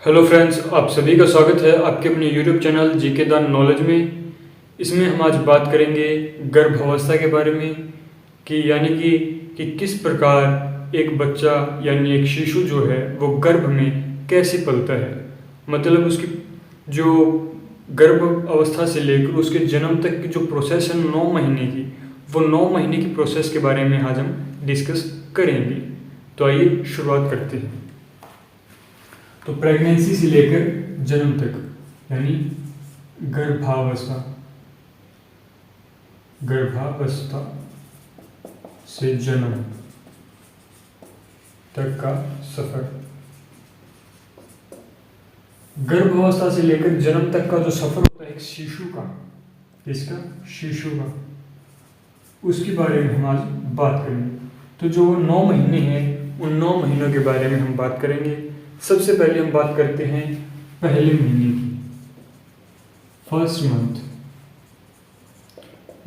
Hello friends, आप सभी का स्वागत है आपके अपने YouTube channel GK the knowledge में। इसमें हम आज बात करेंगे गर्भावस्था के बारे में कि यानी कि किस प्रकार एक बच्चा यानी एक शिशु जो है वो गर्भ में कैसे पलता है। मतलब उसकी जो गर्भ अवस्था से लेकर उसके जन्म तक की जो प्रोसेस है 9 महीने की, वो 9 महीने की प्रोसेस के बारे में आज हम डिस्कस करेंगे। तो आइए शुरुआत करते हैं। तो प्रेगनेंसी से लेकर जन्म तक यानी गर्भावस्था गर्भावस्था से जन्म तक का सफर। गर्भावस्था से लेकर जन्म तक का जो सफर होता है एक शिशु का, इसका शिशु का, उसके बारे में हम आज बात करेंगे। तो जो 9 महीने हैं उन 9 महीनों के बारे में हम बात करेंगे। सबसे पहले हम बात करते हैं पहले महीने की, फर्स्ट मंथ।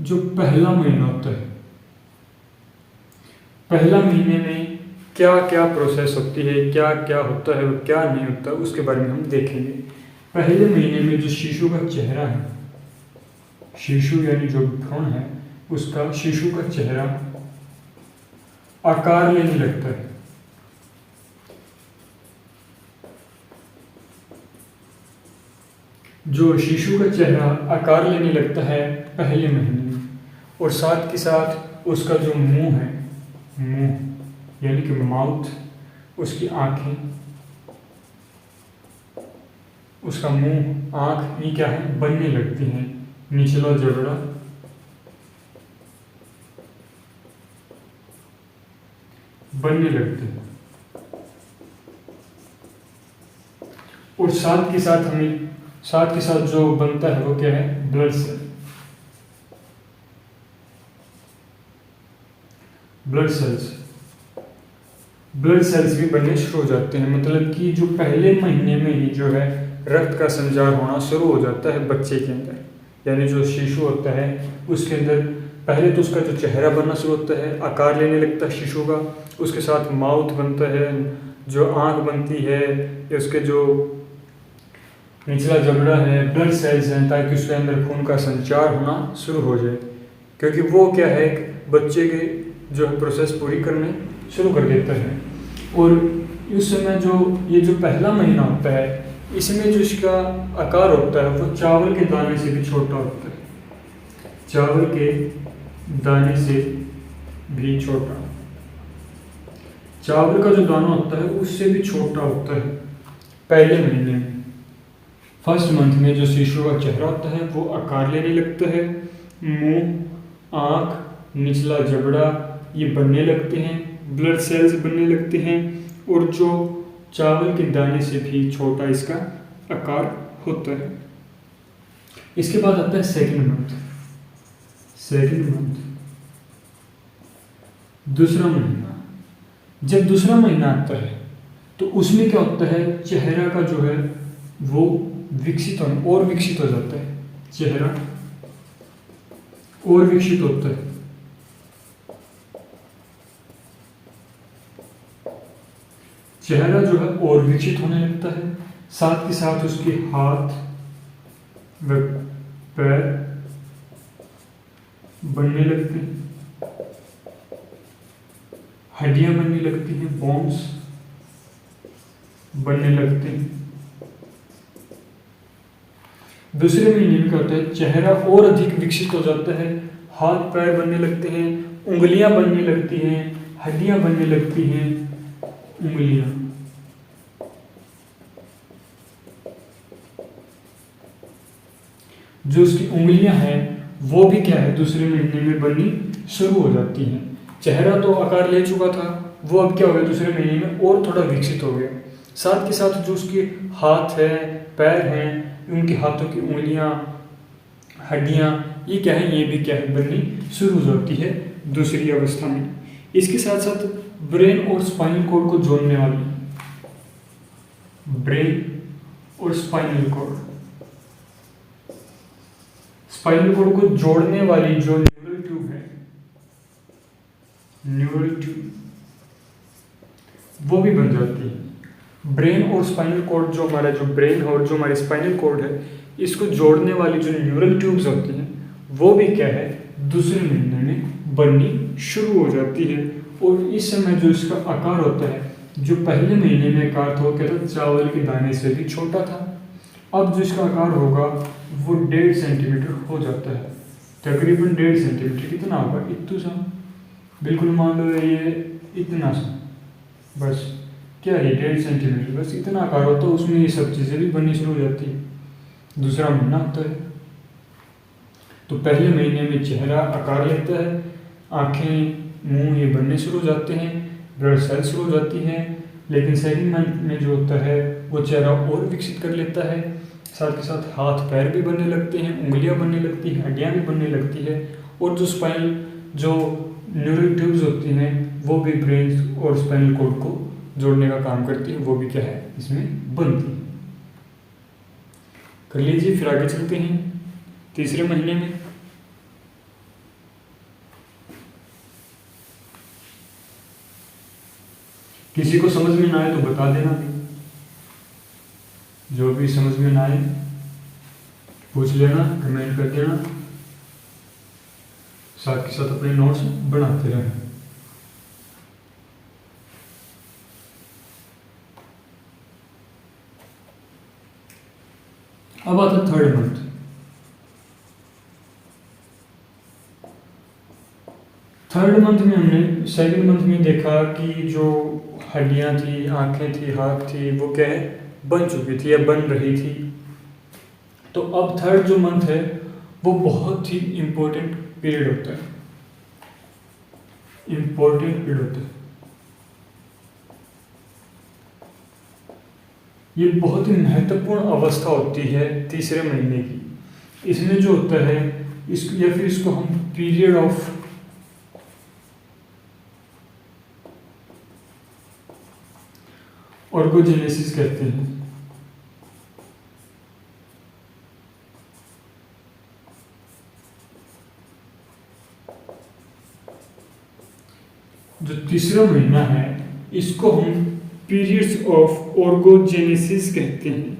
जो पहला महीना होता है, पहला महीने में क्या क्या प्रोसेस होती है, क्या क्या होता है और क्या नहीं होता, उसके बारे में हम देखेंगे। पहले महीने में जो शिशु का चेहरा है, शिशु यानी जो भ्रूण है उसका, शिशु का चेहरा आकार लेने लगता है। जो शिशु का चेहरा आकार लेने लगता है पहले महीने में, और साथ के साथ उसका जो मुंह है, मुंह यानी कि माउथ, उसकी आंखें, उसका मुंह, आंख, ये क्या है, बनने लगती हैं। निचला जबड़ा बनने लगते हैं। और साथ के साथ जो बनता है वो क्या है, ब्लड सेल। ब्लड सेल्स भी बनने शुरू हो जाते हैं। मतलब कि जो पहले महीने में ही जो है रक्त का संचार होना शुरू हो जाता है बच्चे के अंदर, यानी जो शिशु होता है उसके अंदर पहले तो उसका जो चेहरा बनना शुरू होता है, आकार लेने लगता है शिशु का, उसके साथ माउथ बनता है, जो आंख बनती है, उसके जो निचला जबड़ा है, ब्लड सेल्स हैं, ताकि उसके अंदर खून का संचार होना शुरू हो जाए। क्योंकि वो क्या है, बच्चे के जो प्रोसेस पूरी करने शुरू कर देता है। और उस समय जो पहला महीना होता है, इसमें जो इसका आकार होता है वो चावल के दाने से भी छोटा होता है। चावल के दाने से भी छोटा, चावल का जो दाना होता है उससे भी छोटा होता है पहले महीने में। फर्स्ट मंथ में जो शिशु का चेहरा होता है वो आकार लेने लगता है, मुंह, आँख, निचला जबड़ा ये बनने लगते हैं, ब्लड सेल्स बनने लगते हैं, और जो चावल के दाने से भी छोटा इसका आकार होता है। इसके बाद आता है सेकंड मंथ। दूसरा महीना। जब दूसरा महीना आता है तो उसमें क्या होता है, चेहरा का जो है वो विकसित हो जाता है। चेहरा और विकसित होता है। चेहरा जो है और विकसित होने लगता है। साथ के साथ उसके हाथ व पैर बनने लगते हैं, हड्डियां बनने लगती हैं, बोन्स बनने लगते हैं। दूसरे महीने में क्या होता है, चेहरा और अधिक विकसित हो जाता है, हाथ पैर बनने लगते हैं, उंगलियां बनने लगती हैं, हड्डियां बनने लगती हैं, उंगलियां। जो उसकी उंगलियां हैं वो भी क्या है, दूसरे महीने में बननी शुरू हो जाती हैं। चेहरा तो आकार ले चुका था, वो अब क्या हो गया, दूसरे महीने में और थोड़ा विकसित हो गया। साथ के साथ जो उसके हाथ है, पैर हैं, उनके हाथों की उंगलियां, हड्डियां, ये क्या है, ये भी क्या है, बननी शुरू हो जाती है दूसरी अवस्था में। इसके साथ साथ ब्रेन और स्पाइनल कोड को जोड़ने वाली, ब्रेन और स्पाइनल कोड को जोड़ने वाली जो न्यूरल ट्यूब है, न्यूरल ट्यूब वो भी बन जाती है। ब्रेन और स्पाइनल कॉर्ड, जो हमारा जो ब्रेन और जो हमारे स्पाइनल कॉर्ड है, इसको जोड़ने वाली जो न्यूरल ट्यूब्स होती हैं वो भी क्या है, दूसरे महीने में बननी शुरू हो जाती है। और इस समय जो इसका आकार होता है, जो पहले महीने में आकार था वो क्या था, चावल के दाने से भी छोटा था। अब जो इसका आकार होगा वो 1.5 सेंटीमीटर हो जाता है, तकरीबन 1.5 सेंटीमीटर। कितना होगा, इतना सा, बिल्कुल मान लो ये इतना सा, बस क्या है 1.5 सेंटीमीटर, बस इतना आकार होता है। उसमें ये सब चीज़ें भी बननी शुरू हो जाती है, दूसरा महीना होता है। तो पहले महीने में चेहरा आकार लेता है, आँखें, मुंह ये बनने शुरू हो जाते हैं, ब्लड सेल्स शुरू हो जाती हैं। लेकिन सेकंड मंथ में जो होता है वो चेहरा और विकसित कर लेता है, साथ के साथ हाथ पैर भी बनने लगते हैं, उंगलियां बनने लगती हैं, हड्डियां भी बनने लगती है। और जो स्पाइनल जो न्यूरल ट्यूब्स होती हैं वो भी ब्रेन और स्पाइनल कॉर्ड को जोड़ने का काम करती है, वो भी क्या है, इसमें बनती है। कर लीजिए, फिर आगे चलते हैं तीसरे महीने में। किसी को समझ में ना आए तो बता देना, जो भी समझ में ना आए पूछ लेना, कमेंट कर देना, साथ के साथ अपने नोट्स बनाते रहना। अब आता है थर्ड मंथ। थर्ड मंथ में हमने सेकंड मंथ में देखा कि जो हड्डियां थी, आंखें थी, हाथ थी, वो क्या है, बन चुकी थी या बन रही थी। तो अब थर्ड जो मंथ है वो बहुत ही इम्पोर्टेंट पीरियड होता है, इम्पोर्टेंट पीरियड होता है। ये बहुत ही महत्वपूर्ण अवस्था होती है तीसरे महीने की। इसमें जो होता है इसको, या फिर इसको हम पीरियड ऑफ ऑर्गोजेनेसिस कहते हैं। जो तीसरा महीना है इसको हम पीरियड्स ऑफ ऑर्गोजेनेसिस कहते हैं,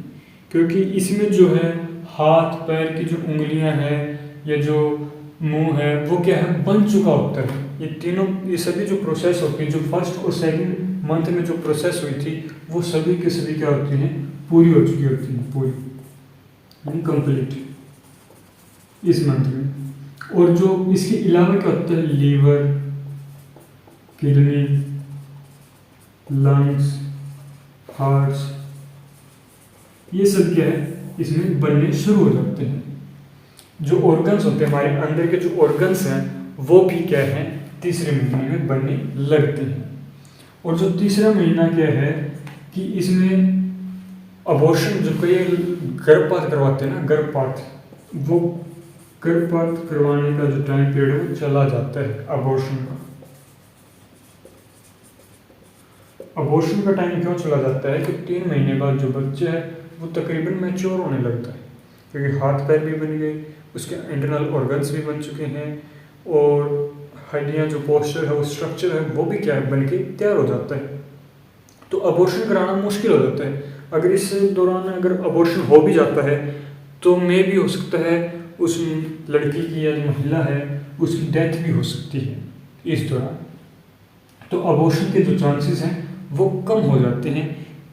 क्योंकि इसमें जो है हाथ पैर की जो उंगलियां हैं या जो मुंह है वो क्या है, बन चुका होता है। ये तीनों, ये सभी जो प्रोसेस होती है, जो फर्स्ट और सेकंड मंथ में जो प्रोसेस हुई थी वो सभी के सभी क्या होती हैं, पूरी हो चुकी होती हैं, पूरी यानी कंप्लीट इस मंथ में। और जो इसके अलावा क्या होता है, लीवर, किडनी, लंग्स, हार्ट्स, ये सब क्या है इसमें बनने शुरू हो जाते हैं। जो ऑर्गन्स होते हैं हमारे अंदर के, जो ऑर्गन्स हैं वो भी क्या है, तीसरे महीने में बनने लगते हैं। और जो तीसरा महीना क्या है कि इसमें अबॉर्शन, जो कई गर्भपात करवाते हैं ना, गर्भपात, वो गर्भपात करवाने का जो टाइम पीरियड है वो चला जाता है अबॉर्शन का। अबॉर्शन का टाइम क्यों चला जाता है कि 3 महीने बाद जो बच्चा है वो तकरीबन मैच्योर होने लगता है, क्योंकि हाथ पैर भी बन गए, उसके इंटरनल ऑर्गन्स भी बन चुके हैं, और हड्डियाँ, जो पोस्चर है, वो स्ट्रक्चर है, वो भी क्या है, बन के तैयार हो जाता है। तो अबॉर्शन कराना मुश्किल हो जाता है। अगर इस दौरान अगर अबॉर्शन हो भी जाता है तो मे भी हो सकता है उस लड़की की या जो महिला है उसकी डेथ भी हो सकती है इस दौरान। तो अबॉर्शन के जो चांसेस हैं वो कम हो जाते हैं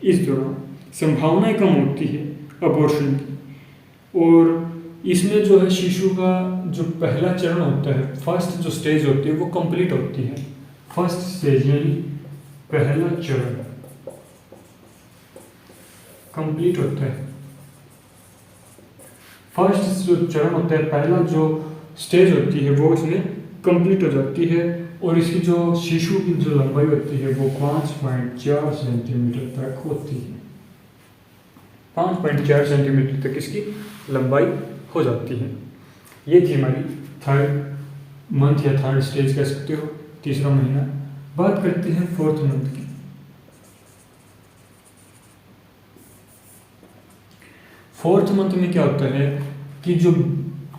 इस दौरान, संभावनाएं कम होती है अबॉर्शन की। और इसमें जो है शिशु का जो पहला चरण होता है, फर्स्ट जो स्टेज होती है वो कंप्लीट होती है। फर्स्ट स्टेज यानी पहला चरण कंप्लीट होता है। फर्स्ट जो चरण होता है, पहला जो स्टेज होती है वो इसमें कंप्लीट हो जाती है, और इसकी जो शिशु की जो लंबाई होती है वो 5.4 सेंटीमीटर तक होती है। 5.4 सेंटीमीटर तक इसकी लंबाई हो जाती है। ये थी हमारी थर्ड मंथ या थर्ड स्टेज कह सकते हो, तीसरा महीना। बात करते हैं फोर्थ मंथ की। फोर्थ मंथ में क्या होता है कि जो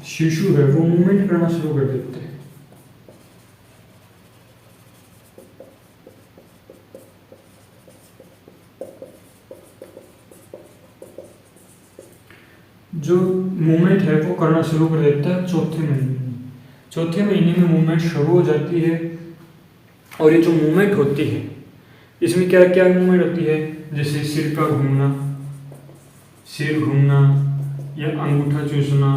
शिशु है वो मूवमेंट करना शुरू कर देते हैं। जो मूवमेंट है वो करना शुरू कर देता है चौथे महीने में। चौथे महीने में मूवमेंट शुरू हो जाती है, और ये जो मूवमेंट होती है इसमें क्या क्या मूवमेंट होती है, जैसे सिर का घूमना, सिर घूमना या अंगूठा चूसना।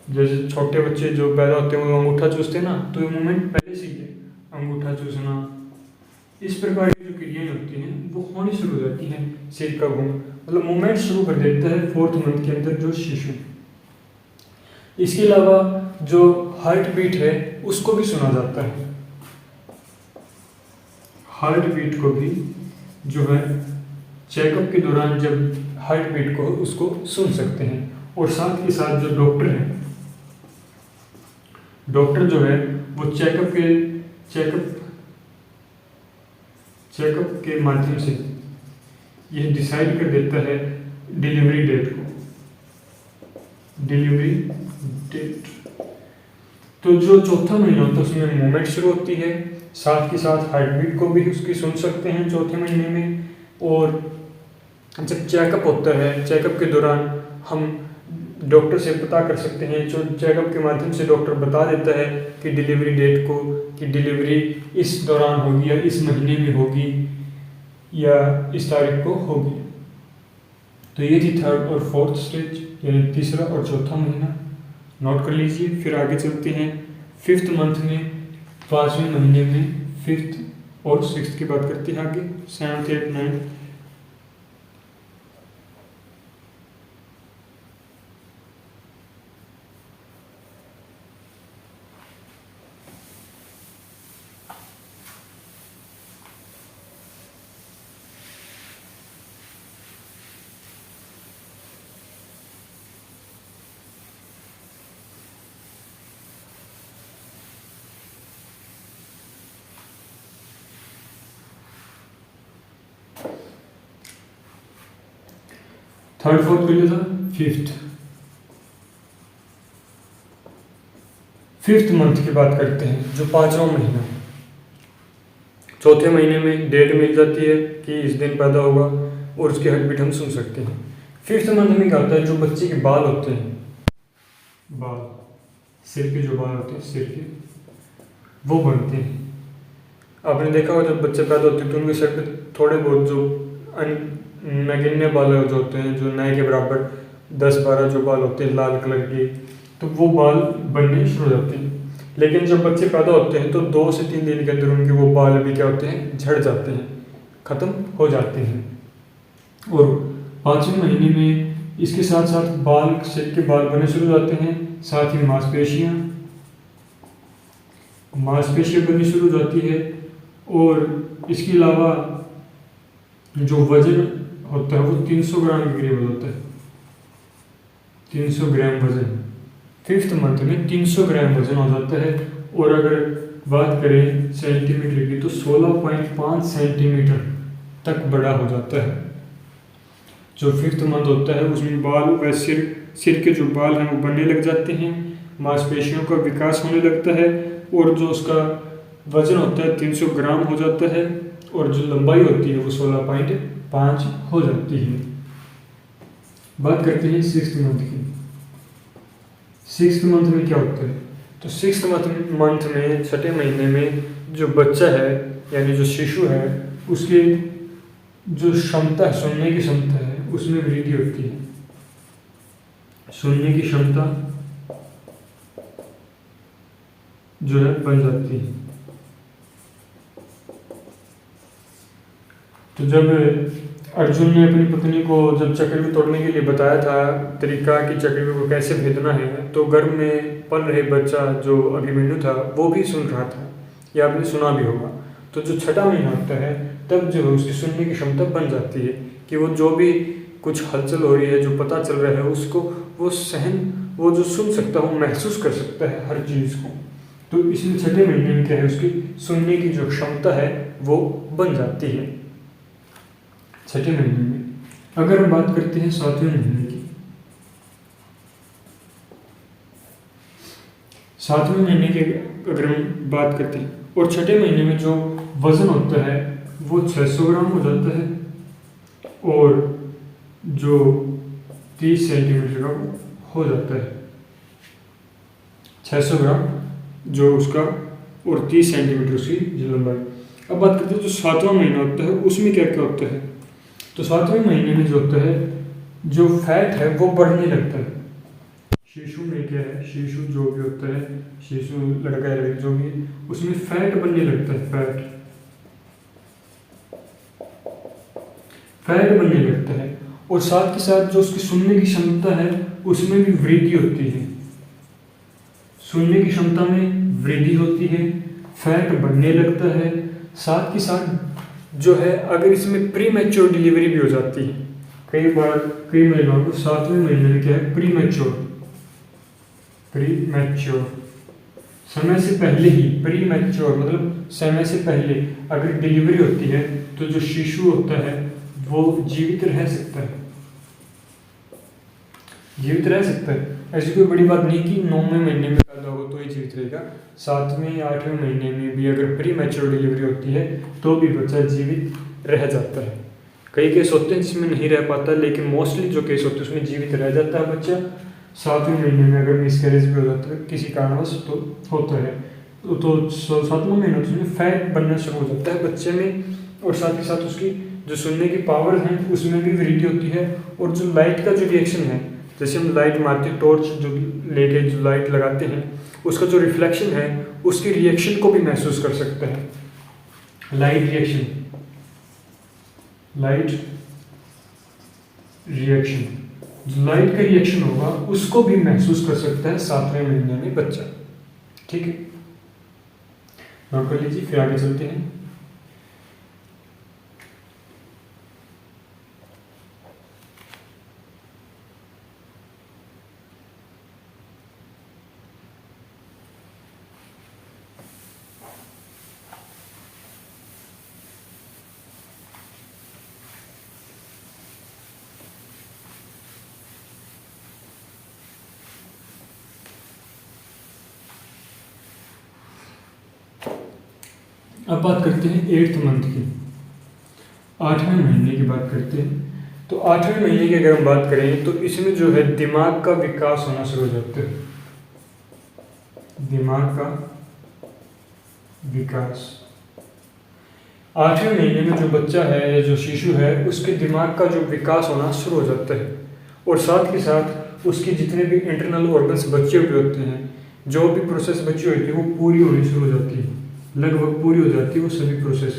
जैसे छोटे बच्चे जो पैदा होते हैं वो अंगूठा चूसते हैं ना, तो ये मूवमेंट पहले से ही है, अंगूठा चूसना। इस प्रकार की जो क्रियाएं होती हैं वो होनी शुरू हो जाती हैं। सिर का घूमना मतलब मूवमेंट शुरू कर देता है 4th मंथ के अंदर जो शिशु। इसके अलावा जो हार्ट बीट है उसको भी सुना जाता है। हार्ट बीट को भी जो है चेकअप के दौरान जब हार्ट बीट को उसको सुन सकते हैं। और साथ के साथ जो डॉक्टर है, डॉक्टर जो है वो चेकअप के माध्यम से यह डिसाइड कर देता है डिलीवरी डेट को, डिलीवरी डेट। तो जो चौथा महीना होता है उसमें मूवमेंट शुरू होती है, साथ के साथ हार्ट बीट को भी उसकी सुन सकते हैं चौथे महीने में। और जब चेकअप होता है, चेकअप के दौरान हम डॉक्टर से पता कर सकते हैं, जो चेकअप के माध्यम से डॉक्टर बता देता है कि डिलीवरी डेट को, कि डिलीवरी इस दौरान होगी या इस महीने में होगी या इस तारीख को होगी। तो ये थी 3rd और 4th स्टेज, यानी तीसरा और चौथा महीना। नोट कर लीजिए। फिर आगे चलते हैं 5th मंथ में, 5वें महीने में 5th और 6th की बात करते हैं आगे, 7th 8th 9th। Third 4th पहले था 5th मंथ की बात करते हैं, जो 5वां महीना। चौथे महीने में डेट मिल जाती है कि इस दिन पैदा होगा और उसकी हार्ट बीट हम सुन सकते हैं। 5th मंथ में क्या होता है, जो बच्चे के बाल होते हैं, बाल, सिर के जो बाल होते हैं सिर के, वो बनते हैं। आपने देखा होगा जब बच्चे पैदा होते हैं तो उनके सर पे थोड़े बहुत जो नगण्य बाल जो होते हैं, जो नए के बराबर 10-12 जो बाल होते हैं लाल कलर के, तो वो बाल बनने शुरू हो जाते हैं। लेकिन जब बच्चे पैदा होते हैं तो 2 से 3 दिन के अंदर उनके वो बाल भी क्या होते हैं, झड़ जाते हैं, ख़त्म हो जाते हैं। और 5वें महीने में इसके साथ साथ बाल, सिर के बाल बनने शुरू हो जाते हैं, साथ ही मांसपेशियाँ बननी शुरू हो जाती है। और इसके अलावा जो वजन होता है वो 300 ग्राम के करीब होता है, 300 ग्राम वजन। 5th मंथ में 300 ग्राम वजन हो जाता है। और अगर बात करें सेंटीमीटर की तो 16.5 सेंटीमीटर तक बड़ा हो जाता है। जो 5th मंथ होता है उसमें बाल व सिर के जो बाल हैं वो बनने लग जाते हैं, मांसपेशियों का विकास होने लगता है, और जो उसका वजन होता है 300 ग्राम हो जाता है, और जो लंबाई होती है वो 16.5 हो जाती है। बात करते हैं 6th मंथ की। 6th मंथ में क्या होता है, तो 6th मंथ में, छठे महीने में जो बच्चा है यानी जो शिशु है उसकी जो क्षमता, सुनने की क्षमता है उसमें वृद्धि होती है। सुनने की क्षमता जो है बन जाती है। तो जब अर्जुन ने अपनी पत्नी को जब चक्रव्यूह तोड़ने के लिए बताया था तरीका कि चक्रव्यूह को कैसे भेदना है, तो गर्भ में पल रहे बच्चा जो अभिमन्यु था वो भी सुन रहा था, या आपने सुना भी होगा। तो जो छठा महीना होता है तब जो है उसकी सुनने की क्षमता बन जाती है कि वो जो भी कुछ हलचल हो रही है, जो पता चल रहा है उसको वो जो सुन सकता है, वो महसूस कर सकता है हर चीज़ को। तो इसमें छठे महीने में क्या है, उसकी सुनने की जो क्षमता है वो बन जाती है छठे महीने में। अगर हम बात करते हैं 7वें महीने की, 7वें महीने की अगर हम बात करते हैं, और छठे महीने में जो वजन होता है वो 600 ग्राम हो जाता है, और जो 30 सेंटीमीटर का हो जाता है। 600 ग्राम जो उसका और 30 सेंटीमीटर उसकी लंबाई। अब बात करते हैं जो 7वां महीना होता है उसमें क्या क्या होता है। तो 7वें महीने में जो होता है, जो फैट है वो बढ़ने लगता है। शिशु में क्या है, शिशु जो भी होता है, शिशु लड़का है लड़की जो भी, उसमें फैट बनने लगता है। फैट बनने लगता है और साथ के साथ जो उसकी सुनने की क्षमता है उसमें भी वृद्धि होती है। सुनने की क्षमता में वृद्धि होती है, फैट बढ़ने लगता है। साथ के साथ जो है, अगर इसमें प्री मैच्योर डिलीवरी भी हो जाती है, कई बार कई महिलाओं को 7वें महीने में क्या है, प्री मैच्योर समय से पहले ही, प्री मैच्योर मतलब समय से पहले अगर डिलीवरी होती है तो जो शिशु होता है वो जीवित रह सकता है। ऐसी कोई बड़ी बात नहीं कि 9वें महीने में पैदा हो तो ही जीवित रहेगा। 7वें या 8वें महीने में भी अगर प्री मैच्योर डिलीवरी होती है तो भी बच्चा जीवित रह जाता है। कई केस होते हैं जिसमें नहीं रह पाता, लेकिन मोस्टली जो केस होते हैं उसमें जीवित रह जाता है बच्चा। 7वें महीने में अगर मिसकैरेज भी हो जाता है किसी कारणवश तो होता है, तो 7वां महीना उसमें फैट बनना शुरू हो जाता है बच्चे में, और साथ ही साथ उसकी जो सुनने की पावर है उसमें भी वृद्धि होती है। और जो लाइट का जो रिएक्शन है, जैसे हम लाइट मारते हैं, टॉर्च जो लेके जो लाइट लगाते हैं, उसका जो रिफ्लेक्शन है उसकी रिएक्शन को भी महसूस कर सकते हैं। लाइट रिएक्शन, जो लाइट का रिएक्शन होगा उसको भी महसूस कर सकता है 7वें महीने में बच्चा। ठीक है, नोट कर लीजिए, फिर आगे चलते हैं। अब बात करते हैं 8th मंथ की, 8वें महीने की बात करते हैं। तो 8वें महीने की अगर हम बात करें तो इसमें जो है दिमाग का विकास होना शुरू हो जाता है। दिमाग का विकास 8वें महीने में जो बच्चा है या जो शिशु है उसके दिमाग का जो विकास होना शुरू हो जाता है, और साथ के साथ उसके जितने भी इंटरनल ऑर्गन्स बचे हुए होते हैं, जो भी प्रोसेस बची होती है वो पूरी होनी शुरू हो जाती है, लगभग पूरी हो जाती है वो सभी प्रोसेस।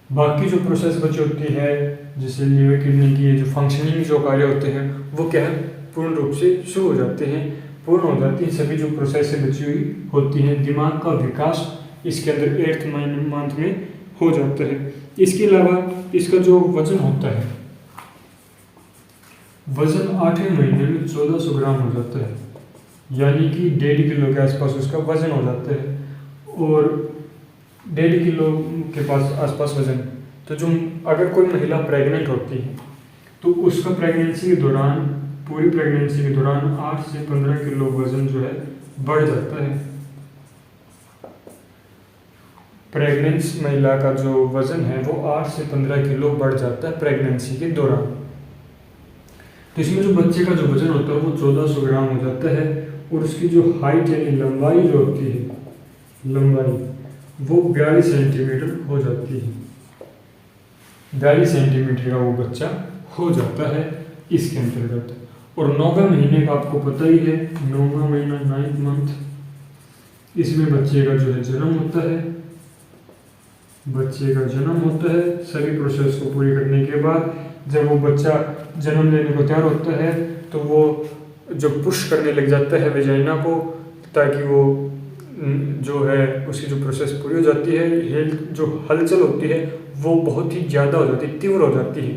बाकी जो प्रोसेस बची होती है जैसे लीवर किडनी की जो फंक्शनिंग जो कार्य होते हैं वो क्या है, पूर्ण रूप से शुरू हो जाते हैं, पूर्ण हो जाती है। सभी जो प्रोसेस बची हुई होती हैं, दिमाग का विकास इसके अंदर 8th मंथ में हो जाता है। इसके अलावा इसका जो वजन होता है, वजन 8वें महीने में 1400 ग्राम हो जाता है, यानी कि 1.5 किलो के आसपास उसका वजन हो जाता है। और 1.5 किलो के पास आसपास वजन, तो जो अगर कोई महिला प्रेग्नेंट होती है तो उसका प्रेगनेंसी के दौरान, पूरी प्रेगनेंसी के दौरान 8 से 15 किलो वजन जो है बढ़ जाता है। प्रेग्नेंट महिला का जो वजन है वो 8 से 15 किलो बढ़ जाता है प्रेगनेंसी के दौरान। तो इसमें जो बच्चे का जो वजन होता है वो 1400 ग्राम हो जाता है, और उसकी जो हाइट यानी लंबाई जो होती है, लंबाई वो 42 सेंटीमीटर हो जाती है। 42 सेंटीमीटर का वो बच्चा हो जाता है इसके अंतर्गत। और 9वें महीने का आपको पता ही है, 9वां महीना 9th मंथ, इसमें बच्चे का जो है जन्म होता है। बच्चे का जन्म होता है, सभी प्रोसेस को पूरी करने के बाद जब वो बच्चा जन्म लेने को तैयार होता है तो वो जो पुश करने लग जाता है वेजाइना को, ताकि वो जो है उसकी जो प्रोसेस पूरी हो जाती है, हेल्थ जो हलचल होती है वो बहुत ही ज़्यादा हो जाती है, तीव्र हो जाती है,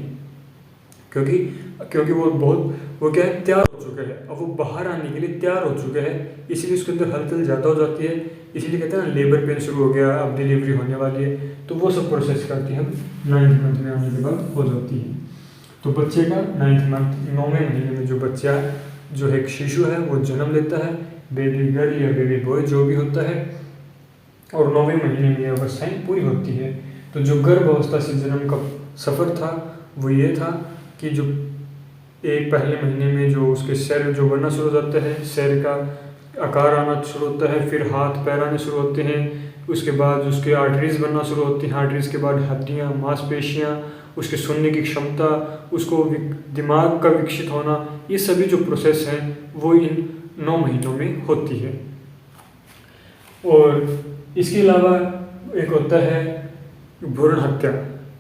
क्योंकि वो क्या है, तैयार हो चुका है, अब वो बाहर आने के लिए तैयार हो चुका है, इसीलिए उसके अंदर हलचल ज़्यादा हो जाती है। इसीलिए कहते हैं ना लेबर पेन शुरू हो गया, अब डिलीवरी होने वाली है, तो वो सब प्रोसेस करती है 9th मंथ में आने के बाद हो जाती है। तो बच्चे का 9th मंथ, 9वें महीने में जो बच्चा जो एक शिशु है वो जन्म लेता है, बेबी गर्ल या बेबी बॉय जो भी होता है, और 9वें महीने में ये अवस्थाएँ पूरी होती है। तो जो गर्भ अवस्था से जन्म का सफ़र था वो ये था कि जो एक पहले महीने में जो उसके सिर जो बनना शुरू हो जाता है, सिर का आकार आना शुरू होता है, फिर हाथ पैर आने शुरू होते हैं, उसके बाद उसके आर्टरीज बनना शुरू होती हैं, आर्टरीज के बाद हड्डियाँ, मांसपेशियाँ, उसके सुनने की क्षमता, उसको दिमाग का विकसित होना, ये सभी जो प्रोसेस हैं वो इन 9 महीनों में होती है। और इसके अलावा एक होता है भ्रूण हत्या।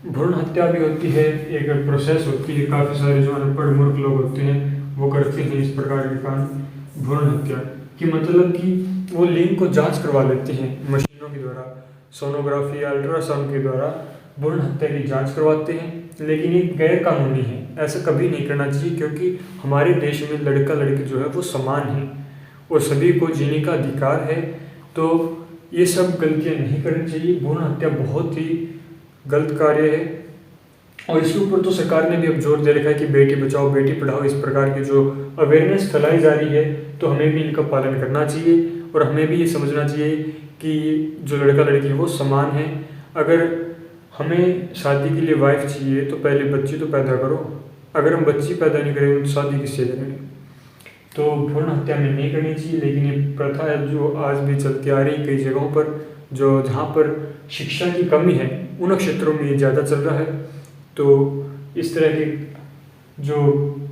भ्रूण हत्या भी होती है, एक प्रोसेस होती है, काफ़ी सारे जो अनपढ़ मूर्ख लोग होते हैं वो करते हैं इस प्रकार के काम। भ्रूण हत्या कि मतलब कि वो लिंग को जांच करवा लेते हैं मशीनों के द्वारा, सोनोग्राफी या अल्ट्रासाउंड के द्वारा भ्रूण हत्या की जांच करवाते हैं, लेकिन ये गैर कानूनी है, ऐसा कभी नहीं करना चाहिए, क्योंकि हमारे देश में लड़का लड़की जो है वो समान है और सभी को जीने का अधिकार है। तो ये सब गलतियाँ नहीं करनी चाहिए। भ्रूण हत्या बहुत ही गलत कार्य है और इसके ऊपर तो सरकार ने भी अब जोर दे रखा है कि बेटी बचाओ बेटी पढ़ाओ, इस प्रकार की जो अवेयरनेस फैलाई जा रही है, तो हमें भी इनका पालन करना चाहिए और हमें भी ये समझना चाहिए कि जो लड़का लड़की है वो समान है। अगर हमें शादी के लिए वाइफ चाहिए तो पहले बच्ची तो पैदा करो, अगर हम बच्ची पैदा नहीं करेंगे तो शादी किससे करेंगे। तो भ्रूण हत्या में नहीं करनी चाहिए, लेकिन ये प्रथा है जो आज भी चलती आ रही कई जगहों पर, जो जहाँ पर शिक्षा की कमी है उन क्षेत्रों में ये ज़्यादा चल रहा है। तो इस तरह के जो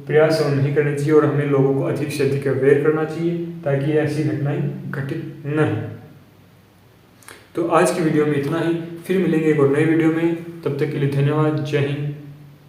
प्रयास है वो नहीं करने चाहिए और हमें लोगों को अधिक से अधिक अवेयर करना चाहिए ताकि ऐसी घटनाएं घटित न हो। तो आज की वीडियो में इतना ही, फिर मिलेंगे एक और नई वीडियो में, तब तक के लिए धन्यवाद। जय हिंद।